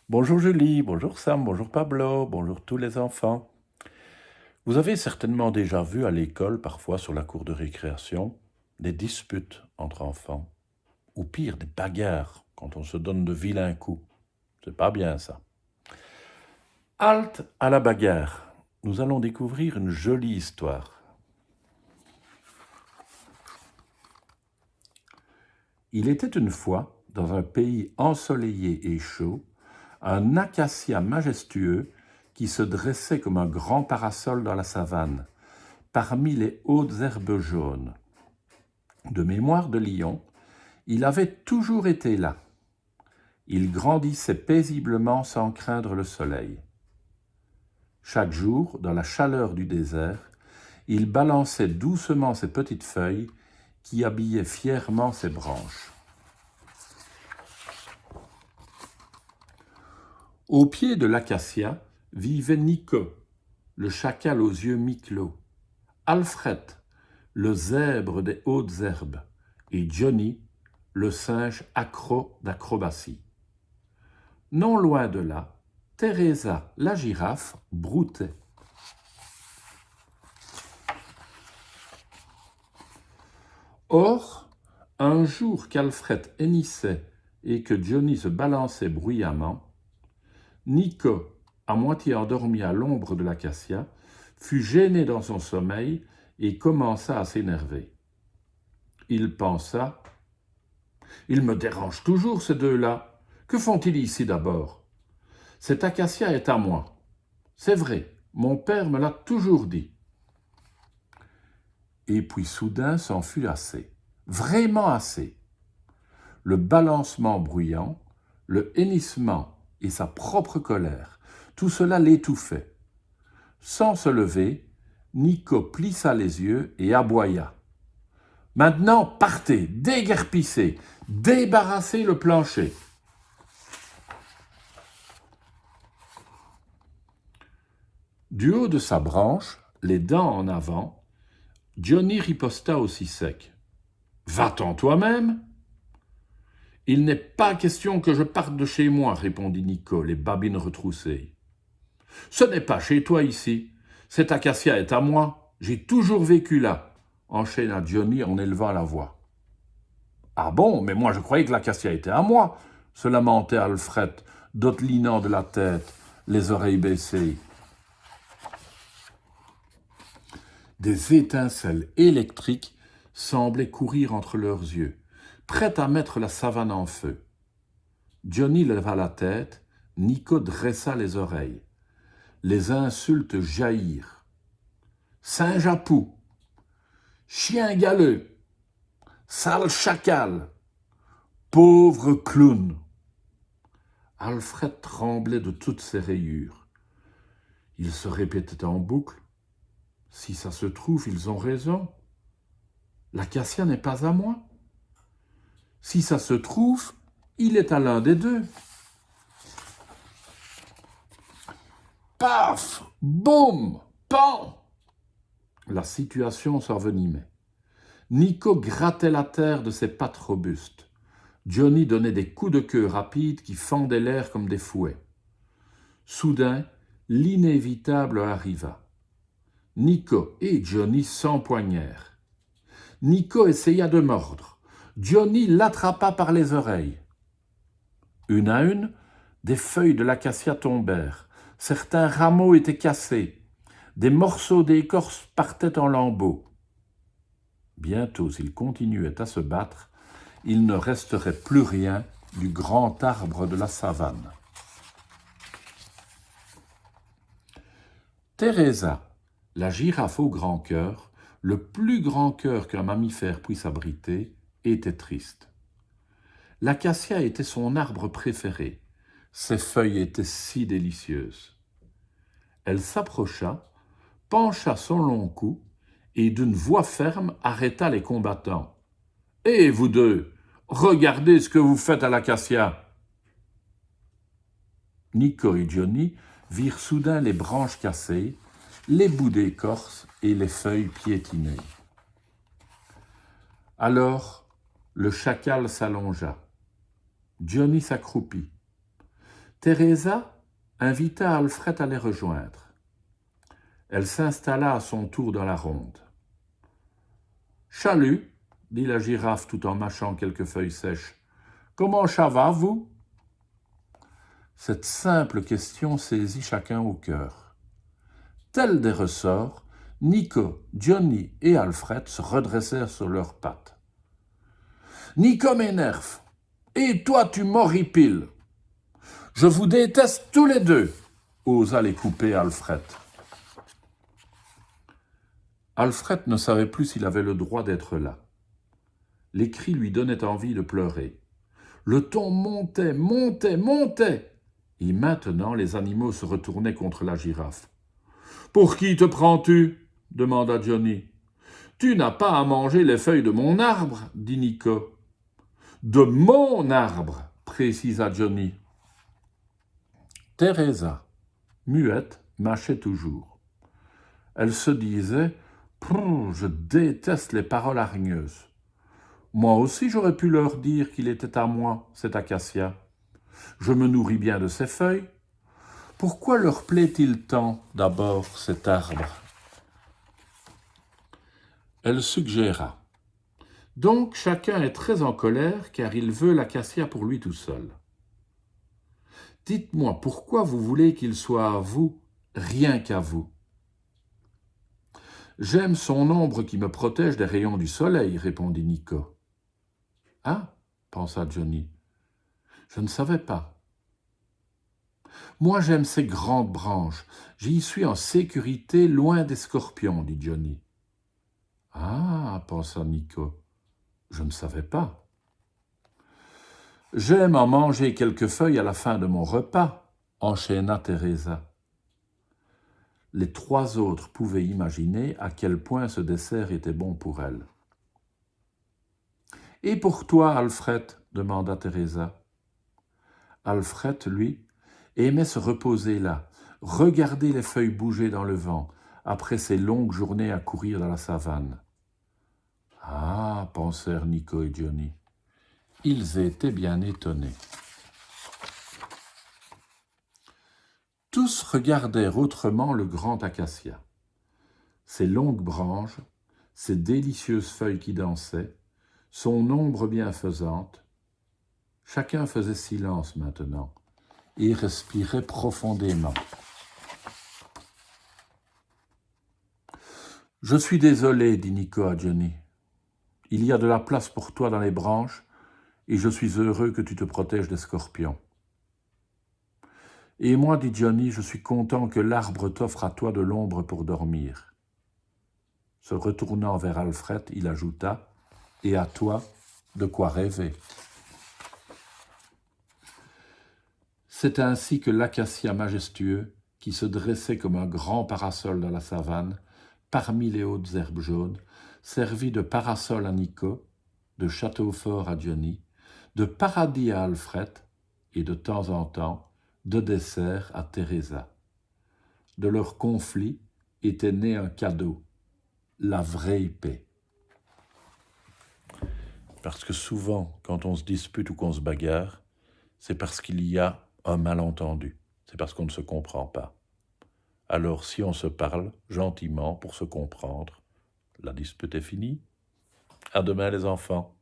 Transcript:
Bonjour Julie, bonjour Sam, bonjour Pablo, bonjour tous les enfants. Vous avez certainement déjà vu à l'école, parfois sur la cour de récréation, des disputes entre enfants, ou pire, des bagarres, quand on se donne de vilains coups. C'est pas bien ça. Halte à la bagarre. Nous allons découvrir une jolie histoire. Il était une fois, dans un pays ensoleillé et chaud, un acacia majestueux qui se dressait comme un grand parasol dans la savane, parmi les hautes herbes jaunes. De mémoire de lion, il avait toujours été là. Il grandissait paisiblement sans craindre le soleil. Chaque jour, dans la chaleur du désert, il balançait doucement ses petites feuilles qui habillaient fièrement ses branches. Au pied de l'acacia vivait Nico, le chacal aux yeux mi-clos, Alfred, le zèbre des hautes herbes, et Johnny, le singe accro d'acrobatie. Non loin de là, Teresa, la girafe, broutait. Or, un jour qu'Alfred hennissait et que Johnny se balançait bruyamment, Nico, à moitié endormi à l'ombre de l'acacia, fut gêné dans son sommeil et commença à s'énerver. Il pensa « Ils me dérangent toujours, ces deux-là. Que font-ils ici d'abord ? Cet acacia est à moi. C'est vrai, mon père me l'a toujours dit. » Et puis soudain s'en fut assez, vraiment assez. Le balancement bruyant, le hennissement et sa propre colère, tout cela l'étouffait. Sans se lever, Nico plissa les yeux et aboya. « Maintenant, partez, déguerpissez, débarrassez le plancher. » Du haut de sa branche, les dents en avant, Johnny riposta aussi sec. « Va-t'en toi-même !»« Il n'est pas question que je parte de chez moi, » répondit Nico, les babines retroussées. « Ce n'est pas chez toi ici. Cet acacia est à moi. J'ai toujours vécu là, » enchaîna Johnny en élevant la voix. « Ah bon, mais moi je croyais que l'acacia était à moi, » se lamentait Alfred, dodelinant de la tête, les oreilles baissées. Des étincelles électriques semblaient courir entre leurs yeux, prêtes à mettre la savane en feu. Johnny leva la tête, Nico dressa les oreilles. Les insultes jaillirent. « Singe à poux !»« Chien galeux !»« Sale chacal !»« Pauvre clown !» Alfred tremblait de toutes ses rayures. Il se répétait en boucle. Si ça se trouve, ils ont raison. L'acacia n'est pas à moi. Si ça se trouve, il est à l'un des deux. Paf! Boum! Pan! La situation s'envenimait. Nico grattait la terre de ses pattes robustes. Johnny donnait des coups de queue rapides qui fendaient l'air comme des fouets. Soudain, l'inévitable arriva. Nico et Johnny s'empoignèrent. Nico essaya de mordre. Johnny l'attrapa par les oreilles. Une à une, des feuilles de l'acacia tombèrent. Certains rameaux étaient cassés. Des morceaux d'écorce partaient en lambeaux. Bientôt, s'ils continuaient à se battre, il ne resterait plus rien du grand arbre de la savane. Teresa, la girafe au grand cœur, le plus grand cœur qu'un mammifère puisse abriter, était triste. L'acacia était son arbre préféré. Ses feuilles étaient si délicieuses. Elle s'approcha, pencha son long cou et d'une voix ferme arrêta les combattants. « Hé, vous deux, regardez ce que vous faites à l'acacia !» Nico et Johnny virent soudain les branches cassées, les bouts d'écorce et les feuilles piétinées. Alors, le chacal s'allongea. Johnny s'accroupit. Teresa invita Alfred à les rejoindre. Elle s'installa à son tour dans la ronde. « Chalut !» dit la girafe tout en mâchant quelques feuilles sèches. « Comment ça va, vous ?» Cette simple question saisit chacun au cœur. Tels des ressorts, Nico, Johnny et Alfred se redressèrent sur leurs pattes. « Nico m'énerve, et toi tu m'horripiles. Je vous déteste tous les deux !» osa les couper Alfred. Alfred ne savait plus s'il avait le droit d'être là. Les cris lui donnaient envie de pleurer. Le ton montait, montait, montait. Et maintenant, les animaux se retournaient contre la girafe. « Pour qui te prends-tu » demanda Johnny. « Tu n'as pas à manger les feuilles de mon arbre, dit Nico. « De mon arbre, précisa Johnny. Teresa, muette, mâchait toujours. Elle se disait « Je déteste les paroles hargneuses. Moi aussi j'aurais pu leur dire qu'il était à moi, cet acacia. Je me nourris bien de ses feuilles. Pourquoi leur plaît-il tant, d'abord, cet arbre ?» Elle suggéra. « Donc chacun est très en colère car il veut l'acacia pour lui tout seul. Dites-moi pourquoi vous voulez qu'il soit à vous, rien qu'à vous. » « J'aime son ombre qui me protège des rayons du soleil, répondit Nico. « Ah, pensa Johnny, je ne savais pas. Moi j'aime ces grandes branches, j'y suis en sécurité loin des scorpions, dit Johnny. « Ah, pensa Nico, je ne savais pas. J'aime en manger quelques feuilles à la fin de mon repas, enchaîna Teresa. Les trois autres pouvaient imaginer à quel point ce dessert était bon pour elle. « Et pour toi, Alfred ?» demanda Teresa. Alfred, lui, aimait se reposer là, regarder les feuilles bouger dans le vent, après ses longues journées à courir dans la savane. « Ah !» pensèrent Nico et Johnny. Ils étaient bien étonnés. Tous regardèrent autrement le grand acacia. Ses longues branches, ses délicieuses feuilles qui dansaient, son ombre bienfaisante. Chacun faisait silence maintenant et respirait profondément. « Je suis désolé, dit Nico à Johnny. Il y a de la place pour toi dans les branches et je suis heureux que tu te protèges des scorpions. Et moi, dit Johnny, je suis content que l'arbre t'offre à toi de l'ombre pour dormir. » Se retournant vers Alfred, il ajouta « Et à toi, de quoi rêver. » C'est ainsi que l'acacia majestueux, qui se dressait comme un grand parasol dans la savane, parmi les hautes herbes jaunes, servit de parasol à Nico, de château fort à Johnny, de paradis à Alfred et de temps en temps de dessert à Teresa. De leur conflit était né un cadeau, la vraie paix. Parce que souvent, quand on se dispute ou qu'on se bagarre, c'est parce qu'il y a un malentendu, c'est parce qu'on ne se comprend pas. Alors si on se parle gentiment pour se comprendre, la dispute est finie. À demain les enfants.